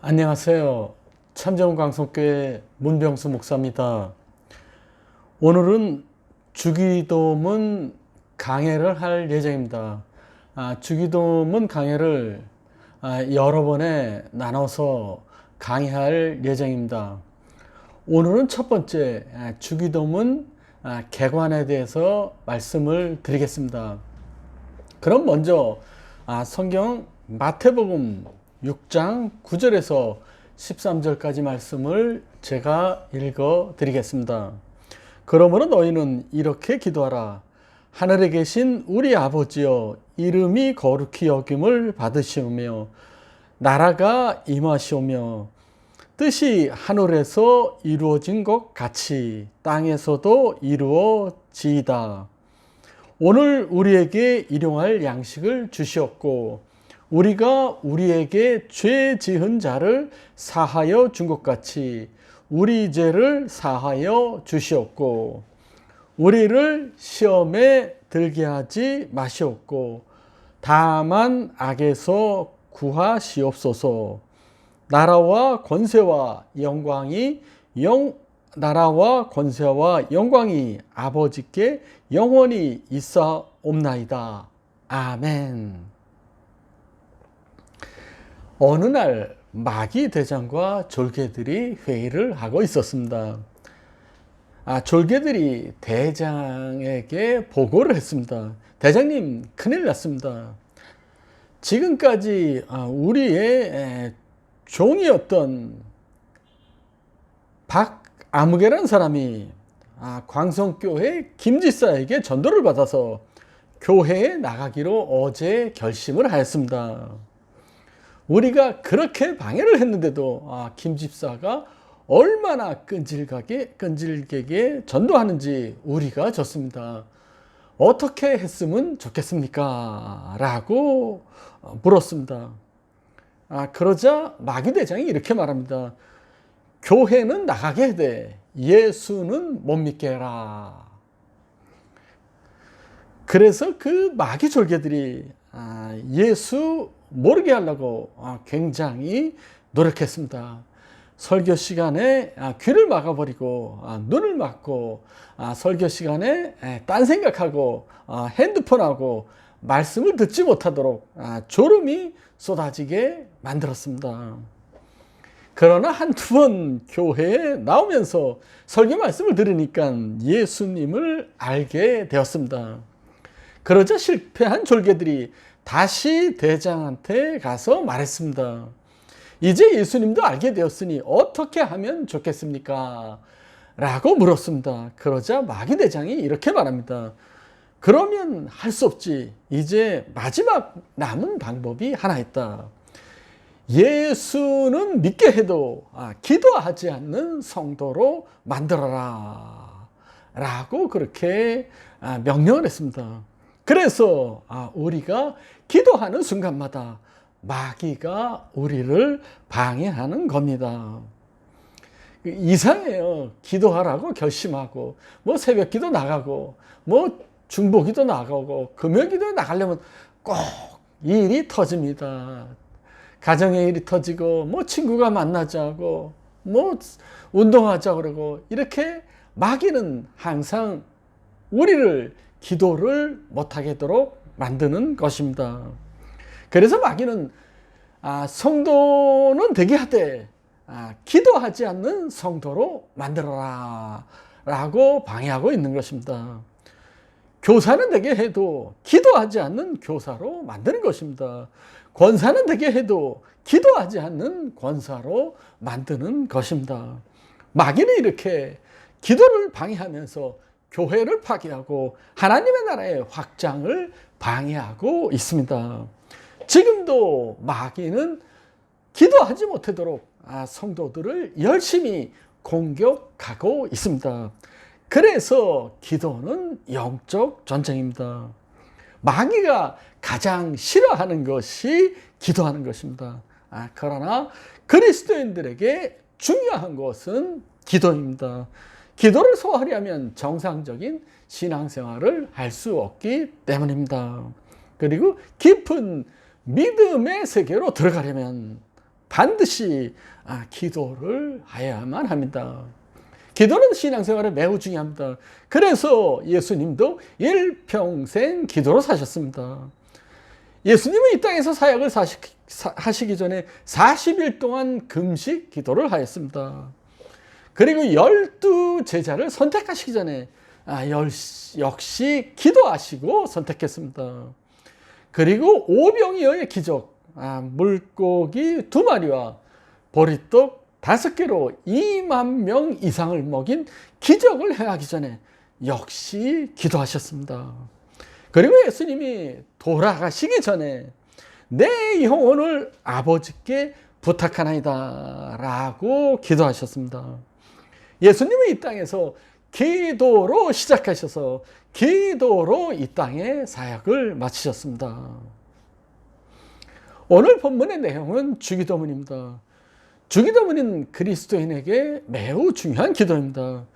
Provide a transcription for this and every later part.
안녕하세요. 참정원 광성교회 문병수 목사입니다. 오늘은 주기도문 강해를 할 예정입니다. 주기도문 강해를 여러 번에 나눠서 강해할 예정입니다. 오늘은 첫 번째 주기도문 개관에 대해서 말씀을 드리겠습니다. 그럼 먼저 성경 마태복음 6장 9절에서 13절까지 말씀을 제가 읽어 드리겠습니다. 그러므로 너희는 이렇게 기도하라. 하늘에 계신 우리 아버지여, 이름이 거룩히 여김을 받으시오며 나라가 임하시오며 뜻이 하늘에서 이루어진 것 같이 땅에서도 이루어지이다. 오늘 우리에게 일용할 양식을 주시옵고 우리가 우리에게 죄 지은 자를 사하여 준 것 같이 우리 죄를 사하여 주시옵고 우리를 시험에 들게 하지 마시옵고 다만 악에서 구하시옵소서. 나라와 권세와 영광이 아버지께 영원히 있사옵나이다. 아멘. 어느 날 마귀 대장과 졸개들이 회의를 하고 있었습니다. 졸개들이 대장에게 보고를 했습니다. 대장님, 큰일 났습니다. 지금까지 우리의 종이었던 박아무개라는 사람이 광성교회 김지사에게 전도를 받아서 교회에 나가기로 어제 결심을 하였습니다. 우리가 그렇게 방해를 했는데도 김 집사가 얼마나 끈질기게 전도하는지 우리가 졌습니다. 어떻게 했으면 좋겠습니까? 라고 물었습니다. 그러자 마귀대장이 이렇게 말합니다. 교회는 나가게 해대 예수는 못 믿게 해라. 그래서 그 마귀 졸개들이 예수 모르게 하려고 굉장히 노력했습니다. 설교 시간에 귀를 막아버리고 눈을 막고 설교 시간에 딴 생각하고 핸드폰하고 말씀을 듣지 못하도록 졸음이 쏟아지게 만들었습니다. 그러나 한두 번 교회에 나오면서 설교 말씀을 들으니까 예수님을 알게 되었습니다. 그러자 실패한 졸개들이 다시 대장한테 가서 말했습니다. 이제 예수님도 알게 되었으니 어떻게 하면 좋겠습니까? 라고 물었습니다. 그러자 마귀 대장이 이렇게 말합니다. 그러면 할 수 없지. 이제 마지막 남은 방법이 하나 있다. 예수는 믿게 해도 기도하지 않는 성도로 만들어라. 라고 그렇게 명령을 했습니다. 그래서 우리가 기도하는 순간마다 마귀가 우리를 방해하는 겁니다. 이상해요. 기도하라고 결심하고 새벽 기도 나가고 중보 기도 나가고 금요 기도 나가려면 꼭 일이 터집니다. 가정의 일이 터지고 친구가 만나자고 운동하자 그러고 이렇게 마귀는 항상 우리를 기도를 못하게 하도록 만드는 것입니다. 그래서 마귀는 성도는 되게 하되 기도하지 않는 성도로 만들어라 라고 방해하고 있는 것입니다. 교사는 되게 해도 기도하지 않는 교사로 만드는 것입니다. 권사는 되게 해도 기도하지 않는 권사로 만드는 것입니다. 마귀는 이렇게 기도를 방해하면서 교회를 파괴하고 하나님의 나라의 확장을 방해하고 있습니다. 지금도 마귀는 기도하지 못하도록 성도들을 열심히 공격하고 있습니다. 그래서 기도는 영적 전쟁입니다. 마귀가 가장 싫어하는 것이 기도하는 것입니다. 그러나 그리스도인들에게 중요한 것은 기도입니다. 기도를 소화하려면 정상적인 신앙생활을 할 수 없기 때문입니다. 그리고 깊은 믿음의 세계로 들어가려면 반드시 기도를 해야만 합니다. 기도는 신앙생활에 매우 중요합니다. 그래서 예수님도 일평생 기도로 사셨습니다. 예수님은 이 땅에서 사역을 하시기 전에 40일 동안 금식 기도를 하였습니다. 그리고 12제자를 선택하시기 전에 역시 기도하시고 선택했습니다. 그리고 오병이어의 기적, 물고기 2마리와 보리떡 5개로 2만 명 이상을 먹인 기적을 행하기 전에 역시 기도하셨습니다. 그리고 예수님이 돌아가시기 전에 내 영혼을 아버지께 부탁하나이다 라고 기도하셨습니다. 예수님은 이 땅에서 기도로 시작하셔서 기도로 이 땅의 사역을 마치셨습니다. 오늘 본문의 내용은 주기도문입니다. 주기도문은 그리스도인에게 매우 중요한 기도입니다.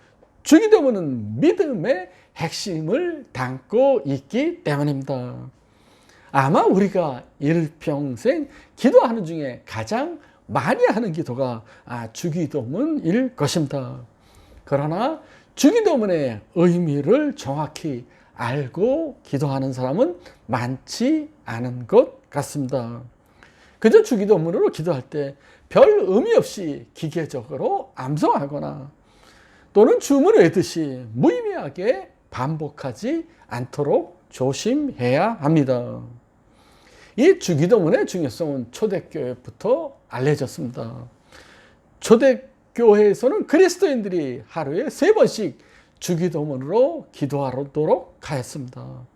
주기도문은 믿음의 핵심을 담고 있기 때문입니다. 아마 우리가 일평생 기도하는 중에 가장 많이 하는 기도가 주기도문일 것입니다. 그러나 주기도문의 의미를 정확히 알고 기도하는 사람은 많지 않은 것 같습니다. 그저 주기도문으로 기도할 때 별 의미 없이 기계적으로 암송하거나 또는 주문을 외듯이 무의미하게 반복하지 않도록 조심해야 합니다. 이 주기도문의 중요성은 초대교회부터 알려졌습니다. 초대교회에서는 그리스도인들이 하루에 3번씩 주기도문으로 기도하도록 하였습니다.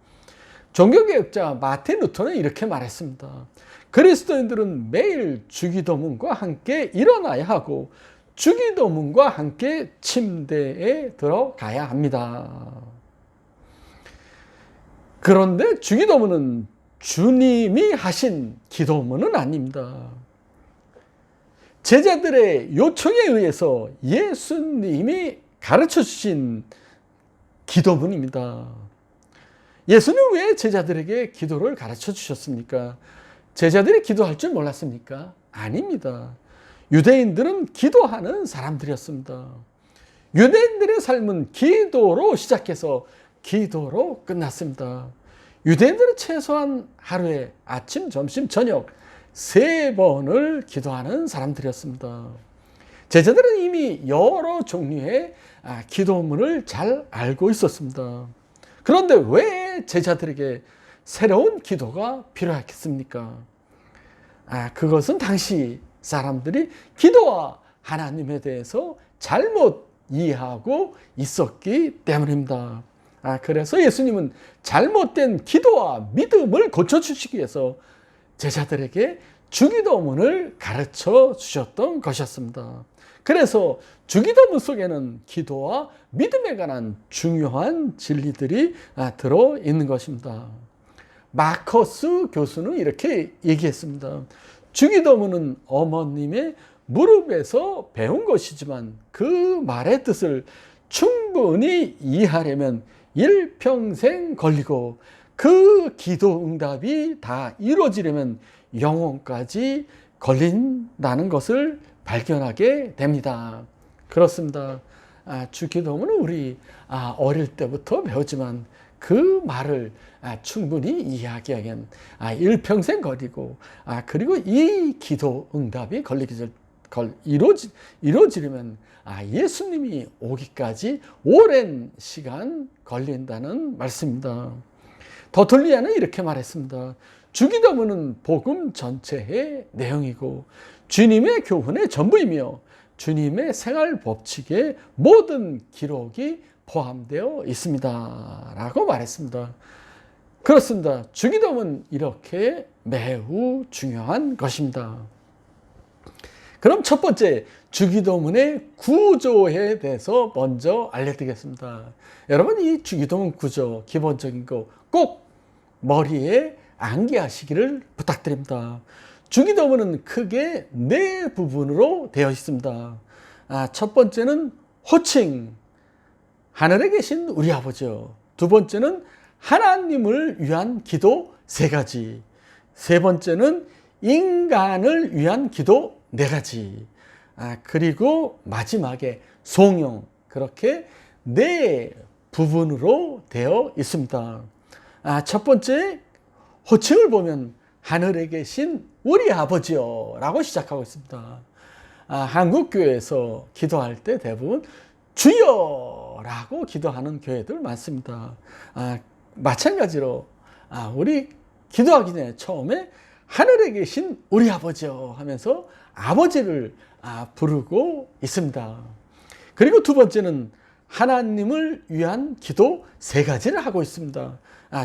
종교개혁자 마틴 루터는 이렇게 말했습니다. 그리스도인들은 매일 주기도문과 함께 일어나야 하고 주기도문과 함께 침대에 들어가야 합니다. 그런데 주기도문은 주님이 하신 기도문은 아닙니다. 제자들의 요청에 의해서 예수님이 가르쳐 주신 기도문입니다. 예수는 왜 제자들에게 기도를 가르쳐 주셨습니까? 제자들이 기도할 줄 몰랐습니까? 아닙니다. 유대인들은 기도하는 사람들이었습니다. 유대인들의 삶은 기도로 시작해서 기도로 끝났습니다. 유대인들은 최소한 하루에 아침, 점심, 저녁 3번을 기도하는 사람들이었습니다. 제자들은 이미 여러 종류의 기도문을 잘 알고 있었습니다. 그런데 왜 제자들에게 새로운 기도가 필요했겠습니까? 그것은 당시 사람들이 기도와 하나님에 대해서 잘못 이해하고 있었기 때문입니다. 그래서 예수님은 잘못된 기도와 믿음을 고쳐주시기 위해서 제자들에게 주기도문을 가르쳐 주셨던 것이었습니다. 그래서 주기도문 속에는 기도와 믿음에 관한 중요한 진리들이 들어있는 것입니다. 마커스 교수는 이렇게 얘기했습니다. 주기도문은 어머님의 무릎에서 배운 것이지만 그 말의 뜻을 충분히 이해하려면 일평생 걸리고 그 기도 응답이 다 이루어지려면 영혼까지 걸린다는 것을 발견하게 됩니다. 그렇습니다. 주기도문은 우리 어릴 때부터 배웠지만 그 말을 충분히 이해하기 위한 일평생 걸리고 그리고 이 기도 응답이 이루어지려면 예수님이 오기까지 오랜 시간 걸린다는 말씀입니다. 더툴리아는 이렇게 말했습니다. 주기도문은 복음 전체의 내용이고 주님의 교훈의 전부이며 주님의 생활 법칙의 모든 기록이 포함되어 있습니다. 라고 말했습니다. 그렇습니다. 주기도문은 이렇게 매우 중요한 것입니다. 그럼 첫 번째, 주기도문의 구조에 대해서 먼저 알려드리겠습니다. 여러분, 이 주기도문 구조, 기본적인 거 꼭 머리에 암기하시기를 부탁드립니다. 주기도문은 크게 4부분으로 되어 있습니다. 첫 번째는 호칭, 하늘에 계신 우리 아버지요. 두 번째는 하나님을 위한 기도 3가지. 세 번째는 인간을 위한 기도 네 가지. 그리고 마지막에 송영. 그렇게 네 부분으로 되어 있습니다. 첫 번째 호칭을 보면 하늘에 계신 우리 아버지요 라고 시작하고 있습니다. 한국 교회에서 기도할 때 대부분 주여 라고 기도하는 교회들 많습니다. 마찬가지로 우리 기도하기 전에 처음에 하늘에 계신 우리 아버지요 하면서 아버지를 부르고 있습니다. 그리고 두 번째는 하나님을 위한 기도 세 가지를 하고 있습니다.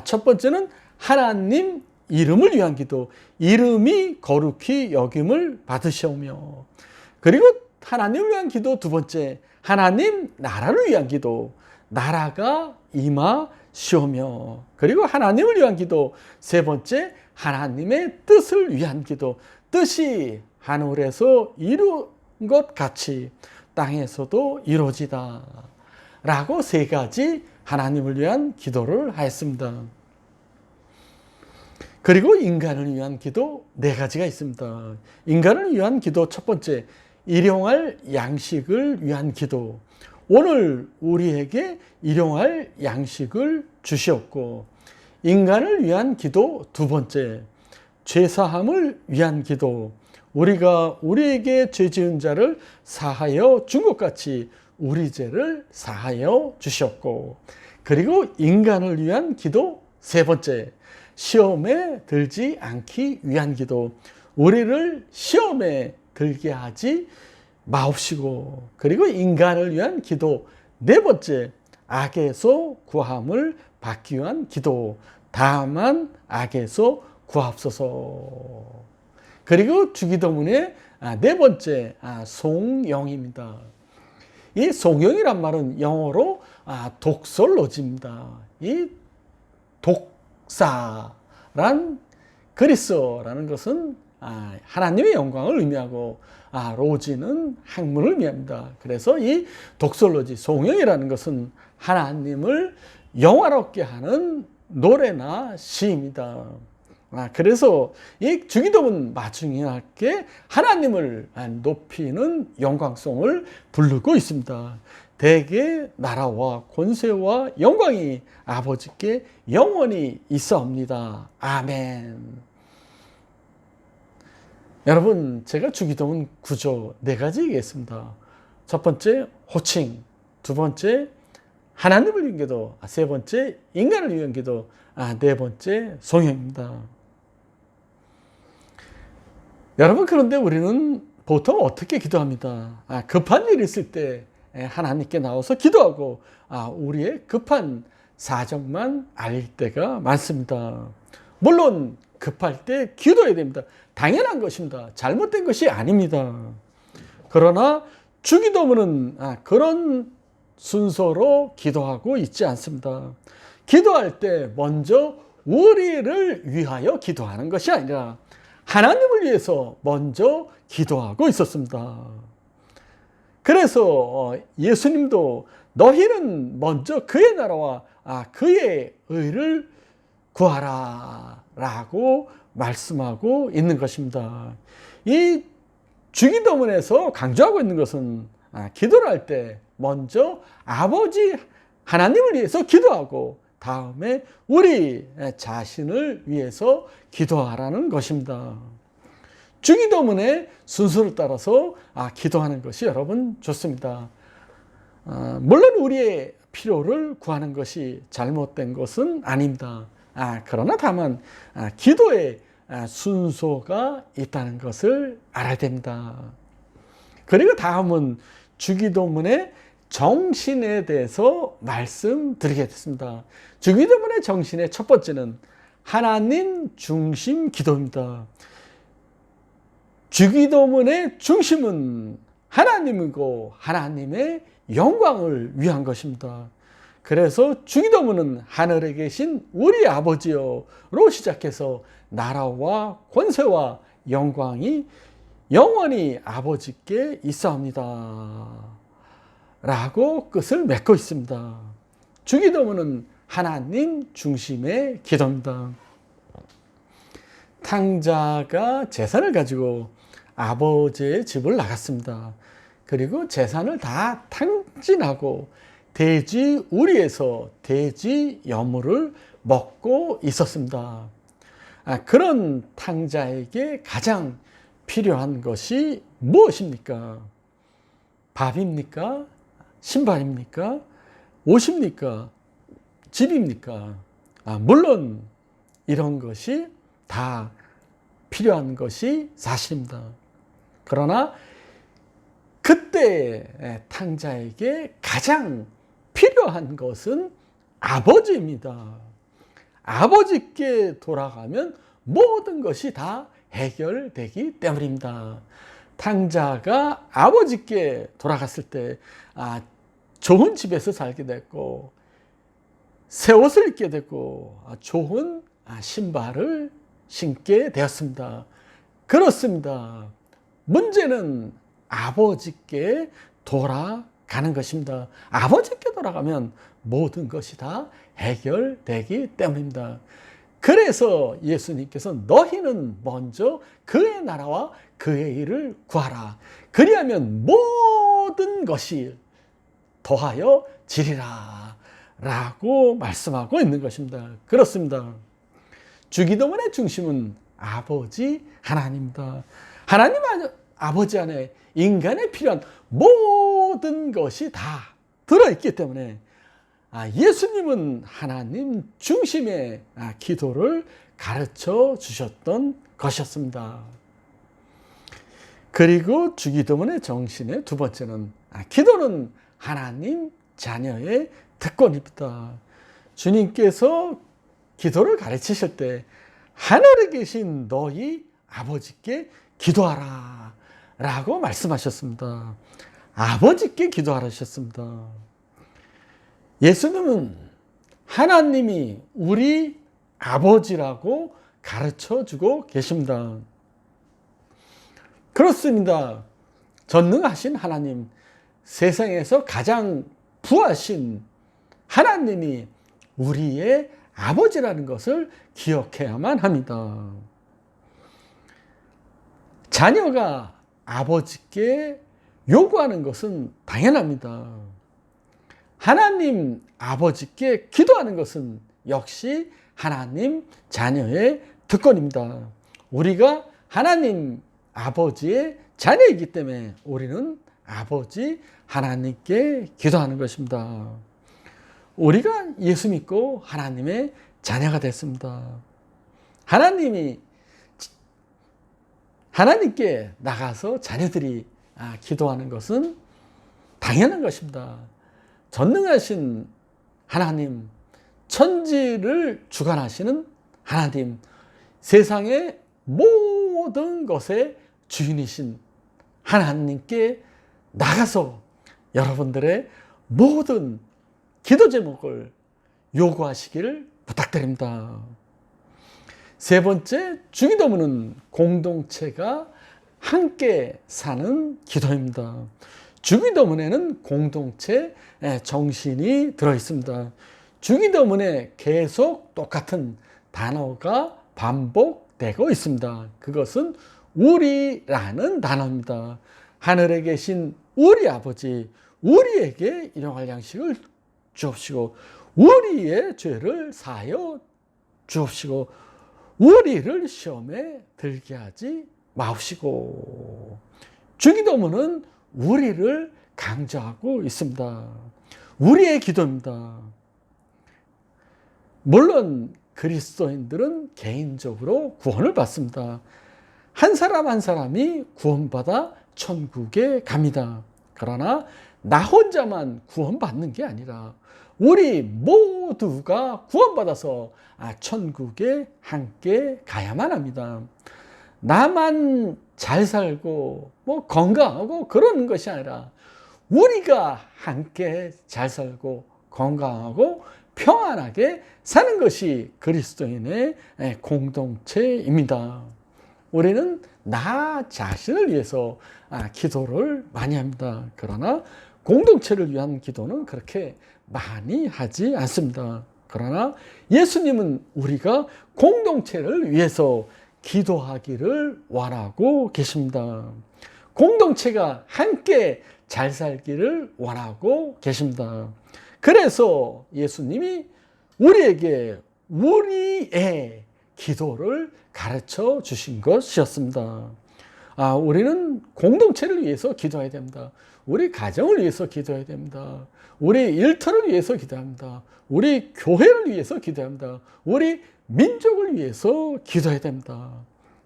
첫 번째는 하나님 이름을 위한 기도, 이름이 거룩히 여김을 받으시오며, 그리고 하나님을 위한 기도 두 번째, 하나님 나라를 위한 기도, 나라가 임하시오며, 그리고 하나님을 위한 기도 세 번째, 하나님의 뜻을 위한 기도, 뜻이 하늘에서 이룬 것 같이 땅에서도 이루어지다 라고 세 가지 하나님을 위한 기도를 하였습니다. 그리고 인간을 위한 기도 네 가지가 있습니다. 인간을 위한 기도 첫 번째, 일용할 양식을 위한 기도. 오늘 우리에게 일용할 양식을 주시옵고, 인간을 위한 기도 두 번째, 죄사함을 위한 기도. 우리가 우리에게 죄 지은 자를 사하여 준 것 같이 우리 죄를 사하여 주셨고, 그리고 인간을 위한 기도 세 번째, 시험에 들지 않기 위한 기도. 우리를 시험에 들게 하지 마옵시고, 그리고 인간을 위한 기도 네 번째, 악에서 구함을 받기 위한 기도. 다만 악에서 구하옵소서. 그리고 주기도문의 네 번째, 송영입니다. 이 송영이란 말은 영어로 독설로지입니다. 이 독사란 그리스어라는 것은 하나님의 영광을 의미하고, 로지는 학문을 의미합니다. 그래서 이 독설로지, 송영이라는 것은 하나님을 영화롭게 하는 노래나 시입니다. 그래서 이 주기도문 마중이하게 하나님을 높이는 영광송을 부르고 있습니다. 대개 나라와 권세와 영광이 아버지께 영원히 있사옵니다. 아멘. 여러분, 제가 주기도문 구조 네 가지 얘기했습니다. 첫 번째 호칭, 두 번째 하나님을 위한 기도, 세 번째 인간을 위한 기도, 네 번째 송영입니다. 여러분, 그런데 우리는 보통 어떻게 기도합니다. 급한 일이 있을 때 하나님께 나와서 기도하고 우리의 급한 사정만 알릴 때가 많습니다. 물론 급할 때 기도해야 됩니다. 당연한 것입니다. 잘못된 것이 아닙니다. 그러나 주기도문은 그런 순서로 기도하고 있지 않습니다. 기도할 때 먼저 우리를 위하여 기도하는 것이 아니라 하나님을 위해서 먼저 기도하고 있었습니다. 그래서 예수님도 너희는 먼저 그의 나라와 그의 의를 구하라 라고 말씀하고 있는 것입니다. 이 주기도문에서 강조하고 있는 것은 기도를 할 때 먼저 아버지 하나님을 위해서 기도하고 다음에 우리 자신을 위해서 기도하라는 것입니다. 주기도문의 순서를 따라서 기도하는 것이 여러분 좋습니다. 물론 우리의 필요를 구하는 것이 잘못된 것은 아닙니다. 그러나 다만 기도의 순서가 있다는 것을 알아야 됩니다. 그리고 다음은 주기도문의 정신에 대해서 말씀드리겠습니다. 주기도문의 정신의 첫 번째는 하나님 중심 기도입니다. 주기도문의 중심은 하나님이고 하나님의 영광을 위한 것입니다. 그래서 주기도문은 하늘에 계신 우리 아버지여로 시작해서 나라와 권세와 영광이 영원히 아버지께 있사옵니다 라고 끝을 맺고 있습니다. 주기도문은 하나님 중심의 기도입니다. 탕자가 제사를 가지고 아버지의 집을 나갔습니다. 그리고 재산을 다 탕진하고 돼지 우리에서 돼지 여물을 먹고 있었습니다. 그런 탕자에게 가장 필요한 것이 무엇입니까? 밥입니까? 신발입니까? 옷입니까? 집입니까? 물론 이런 것이 다 필요한 것이 사실입니다. 그러나 그때 탕자에게 가장 필요한 것은 아버지입니다. 아버지께 돌아가면 모든 것이 다 해결되기 때문입니다. 탕자가 아버지께 돌아갔을 때 좋은 집에서 살게 됐고 새 옷을 입게 됐고 좋은 신발을 신게 되었습니다. 그렇습니다. 문제는 아버지께 돌아가는 것입니다. 아버지께 돌아가면 모든 것이 다 해결되기 때문입니다. 그래서 예수님께서 너희는 먼저 그의 나라와 그의 일을 구하라. 그리하면 모든 것이 더하여 지리라 라고 말씀하고 있는 것입니다. 그렇습니다. 주기도문의 중심은 아버지 하나님입니다. 하나님 아버지 안에 인간에 필요한 모든 것이 다 들어있기 때문에 예수님은 하나님 중심의 기도를 가르쳐 주셨던 것이었습니다. 그리고 주기도문의 정신의 두 번째는 기도는 하나님 자녀의 특권입니다. 주님께서 기도를 가르치실 때 하늘에 계신 너희 아버지께 기도하라 라고 말씀하셨습니다. 아버지께 기도하라 하셨습니다. 예수님은 하나님이 우리 아버지라고 가르쳐 주고 계십니다. 그렇습니다. 전능하신 하나님, 세상에서 가장 부하신 하나님이 우리의 아버지라는 것을 기억해야만 합니다. 자녀가 아버지께 요구하는 것은 당연합니다. 하나님 아버지께 기도하는 것은 역시 하나님 자녀의 특권입니다. 우리가 하나님 아버지의 자녀이기 때문에 우리는 아버지 하나님께 기도하는 것입니다. 우리가 예수 믿고 하나님의 자녀가 됐습니다. 하나님께 나가서 자녀들이 기도하는 것은 당연한 것입니다. 전능하신 하나님, 천지를 주관하시는 하나님, 세상의 모든 것의 주인이신 하나님께 나가서 여러분들의 모든 기도 제목을 요구하시기를 부탁드립니다. 세 번째, 주기도문은 공동체가 함께 사는 기도입니다. 주기도문에는 공동체 정신이 들어있습니다. 주기도문에 계속 똑같은 단어가 반복되고 있습니다. 그것은 우리라는 단어입니다. 하늘에 계신 우리 아버지, 우리에게 일용할 양식을 주옵시고 우리의 죄를 사하여 주옵시고 우리를 시험에 들게 하지 마옵시고. 주기도문은 우리를 강조하고 있습니다. 우리의 기도입니다. 물론 그리스도인들은 개인적으로 구원을 받습니다. 한 사람 한 사람이 구원받아 천국에 갑니다. 그러나 나 혼자만 구원받는 게 아니라 우리 모두가 구원받아서 천국에 함께 가야만 합니다. 나만 잘 살고 건강하고 그러는 것이 아니라 우리가 함께 잘 살고 건강하고 평안하게 사는 것이 그리스도인의 공동체입니다. 우리는 나 자신을 위해서 기도를 많이 합니다. 그러나 공동체를 위한 기도는 그렇게 많이 하지 않습니다. 그러나 예수님은 우리가 공동체를 위해서 기도하기를 원하고 계십니다. 공동체가 함께 잘 살기를 원하고 계십니다. 그래서 예수님이 우리에게 우리의 기도를 가르쳐 주신 것이었습니다. 우리는 공동체를 위해서 기도해야 됩니다. 우리 가정을 위해서 기도해야 됩니다. 우리 일터를 위해서 기도합니다. 우리 교회를 위해서 기도합니다. 우리 민족을 위해서 기도해야 됩니다.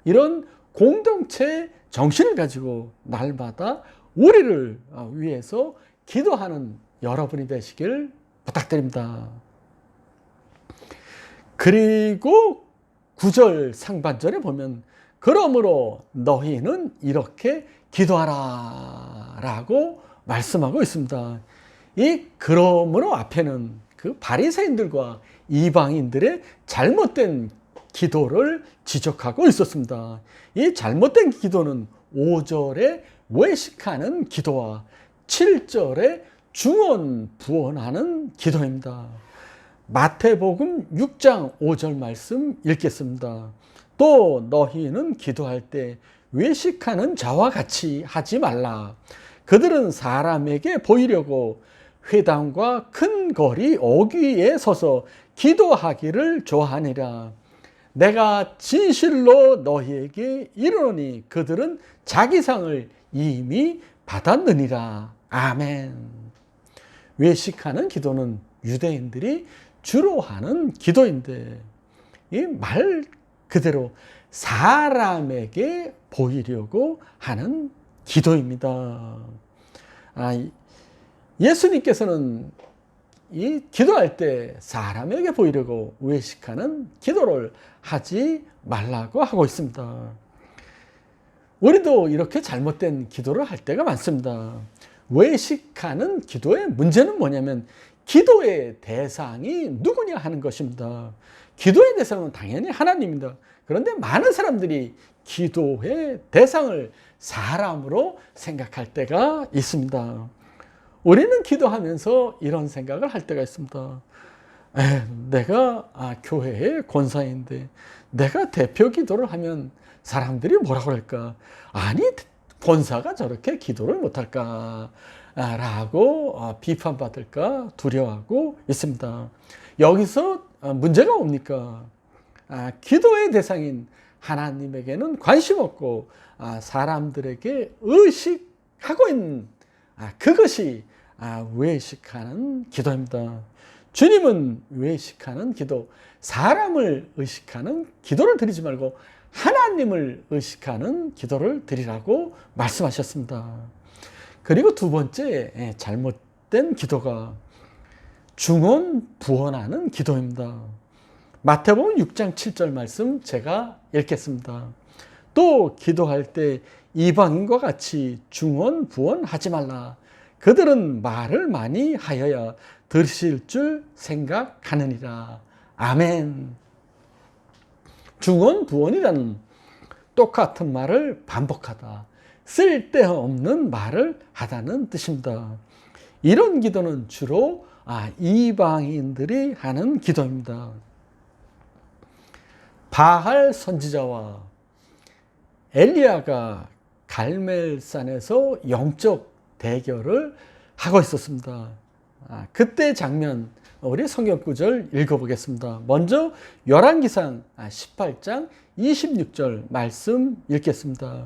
이런 공동체 정신을 가지고 날마다 우리를 위해서 기도하는 여러분이 되시길 부탁드립니다. 그리고 9절 상반절에 보면 그러므로 너희는 이렇게 기도하라 라고 말씀하고 있습니다. 이 그러므로 앞에는 그 바리새인들과 이방인들의 잘못된 기도를 지적하고 있었습니다. 이 잘못된 기도는 5절에 외식하는 기도와 7절에 중언부언하는 기도입니다. 마태복음 6장 5절 말씀 읽겠습니다. 또 너희는 기도할 때 외식하는 자와 같이 하지 말라. 그들은 사람에게 보이려고 회당과 큰 거리 어귀에 서서 기도하기를 좋아하니라. 내가 진실로 너희에게 이르노니 그들은 자기 상을 이미 받았느니라. 아멘. 외식하는 기도는 유대인들이 주로 하는 기도인데 이 말 그대로 사람에게 보이려고 하는 기도입니다. 예수님께서는 이 기도할 때 사람에게 보이려고 외식하는 기도를 하지 말라고 하고 있습니다. 우리도 이렇게 잘못된 기도를 할 때가 많습니다. 외식하는 기도의 문제는 뭐냐면 기도의 대상이 누구냐 하는 것입니다. 기도의 대상은 당연히 하나님입니다. 그런데 많은 사람들이 기도의 대상을 사람으로 생각할 때가 있습니다. 우리는 기도하면서 이런 생각을 할 때가 있습니다. 내가 교회의 권사인데 내가 대표 기도를 하면 사람들이 뭐라고 할까? 아니 권사가 저렇게 기도를 못할까? 라고 비판받을까 두려워하고 있습니다. 여기서 문제가 뭡니까? 기도의 대상인 하나님에게는 관심 없고 사람들에게 의식하고 있는 그것이 외식하는 기도입니다. 주님은 외식하는 기도, 사람을 의식하는 기도를 드리지 말고 하나님을 의식하는 기도를 드리라고 말씀하셨습니다. 그리고 두 번째 잘못된 기도가 중언부언하는 기도입니다. 마태복음 6장 7절 말씀 제가 읽겠습니다. 또 기도할 때 이방인과 같이 중언부언하지 말라. 그들은 말을 많이 하여야 들으실 줄 생각하느니라. 아멘. 중언부언이라는 똑같은 말을 반복하다, 쓸데없는 말을 하다는 뜻입니다. 이런 기도는 주로 이방인들이 하는 기도입니다. 바알 선지자와 엘리야가 갈멜산에서 영적 대결을 하고 있었습니다. 그때 장면 우리 성경 구절 읽어보겠습니다. 먼저 열왕기상 18장 26절 말씀 읽겠습니다.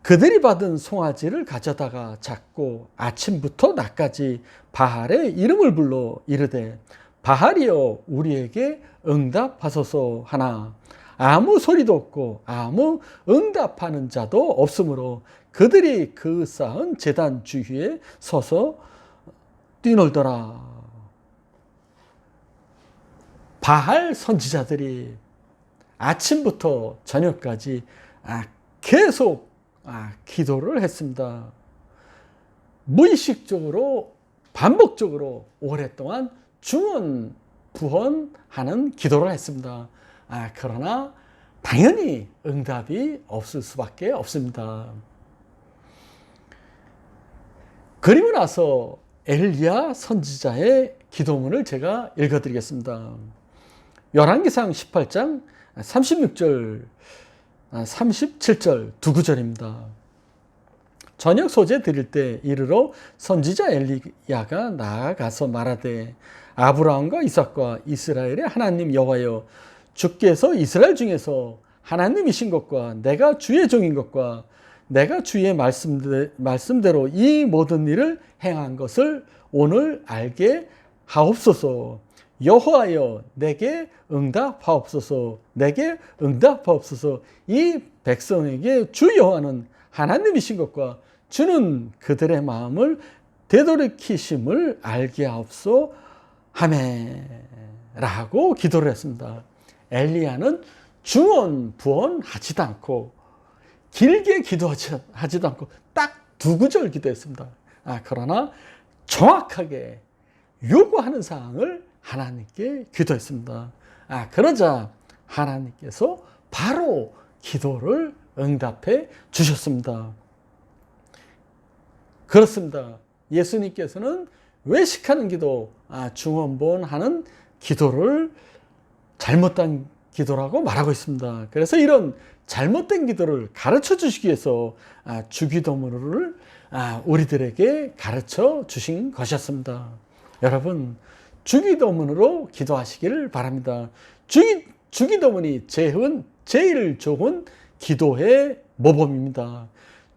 그들이 받은 송아지를 가져다가 잡고 아침부터 낮까지 바알의 이름을 불러 이르되 바알이여 우리에게 응답하소서 하나 아무 소리도 없고 아무 응답하는 자도 없으므로 그들이 그 쌓은 제단 주위에 서서 뛰놀더라. 바알 선지자들이 아침부터 저녁까지 계속 기도를 했습니다. 무의식적으로 반복적으로 오랫동안 중언부언하는 기도를 했습니다. 그러나 당연히 응답이 없을 수밖에 없습니다. 그리고 나서 엘리야 선지자의 기도문을 제가 읽어드리겠습니다. 열왕기상 18장 36절, 37절 두 구절입니다. 저녁 소재 드릴 때 이르러 선지자 엘리야가 나아가서 말하되 아브라함과 이삭과 이스라엘의 하나님 여호와여, 주께서 이스라엘 중에서 하나님이신 것과 내가 주의 종인 것과 내가 주의 말씀대로 이 모든 일을 행한 것을 오늘 알게 하옵소서. 여호와여, 내게 응답하옵소서. 내게 응답하옵소서. 이 백성에게 주 여호와는 하나님이신 것과 주는 그들의 마음을 되돌이키심을 알게 하옵소 하매라고 기도를 했습니다. 엘리야는 중언 부언하지도 않고 길게 기도하지도 않고 딱 두 구절 기도했습니다. 그러나 정확하게 요구하는 사항을 하나님께 기도했습니다. 그러자 하나님께서 바로 기도를 응답해 주셨습니다. 그렇습니다. 예수님께서는 외식하는 기도, 중언부언하는 기도를 잘못된 기도라고 말하고 있습니다. 그래서 이런 잘못된 기도를 가르쳐 주시기 위해서 주기도문을 우리들에게 가르쳐 주신 것이었습니다. 여러분, 주기도문으로 기도하시기를 바랍니다. 주기도문이 제일 좋은 기도의 모범입니다.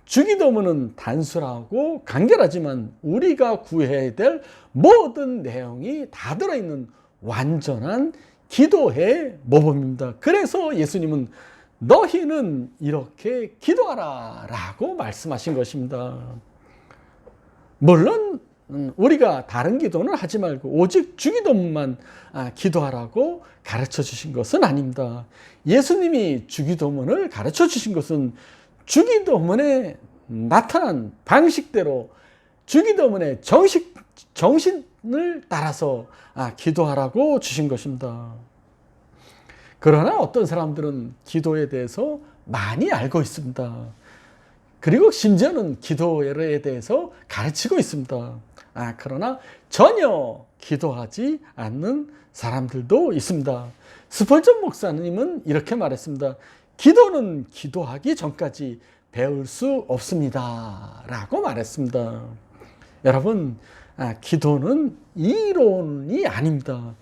주기도문은 단순하고 간결하지만 우리가 구해야 될 모든 내용이 다 들어있는 완전한 기도의 모범입니다. 그래서 예수님은 너희는 이렇게 기도하라 라고 말씀하신 것입니다. 물론 우리가 다른 기도는 하지 말고 오직 주기도문만 기도하라고 가르쳐 주신 것은 아닙니다. 예수님이 주기도문을 가르쳐 주신 것은 주기도문에 나타난 방식대로 주기도문의 정신을 따라서 기도하라고 주신 것입니다. 그러나 어떤 사람들은 기도에 대해서 많이 알고 있습니다. 그리고 심지어는 기도에 대해서 가르치고 있습니다. 그러나 전혀 기도하지 않는 사람들도 있습니다. 스펄전 목사님은 이렇게 말했습니다. 기도는 기도하기 전까지 배울 수 없습니다 라고 말했습니다. 여러분, 기도는 이론이 아닙니다.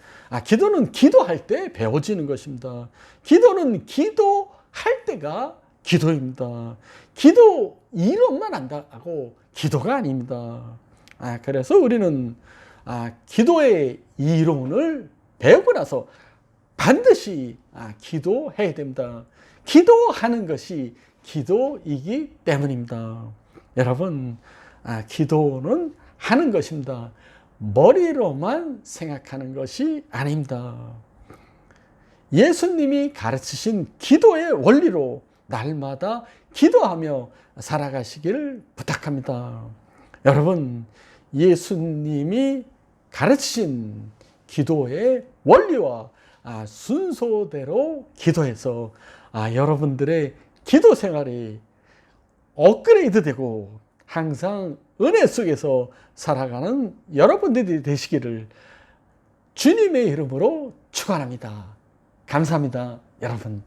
기도는 기도할 때 배워지는 것입니다. 기도는 기도할 때가 기도입니다. 기도 이론만 안다고 기도가 아닙니다. 그래서 우리는 기도의 이론을 배우고 나서 반드시 기도해야 됩니다. 기도하는 것이 기도이기 때문입니다. 여러분, 기도는 하는 것입니다. 머리로만 생각하는 것이 아닙니다. 예수님이 가르치신 기도의 원리로 날마다 기도하며 살아가시기를 부탁합니다. 여러분, 예수님이 가르치신 기도의 원리와 순서대로 기도해서 여러분들의 기도 생활이 업그레이드 되고 항상 은혜 속에서 살아가는 여러분들이 되시기를 주님의 이름으로 축원합니다. 감사합니다, 여러분.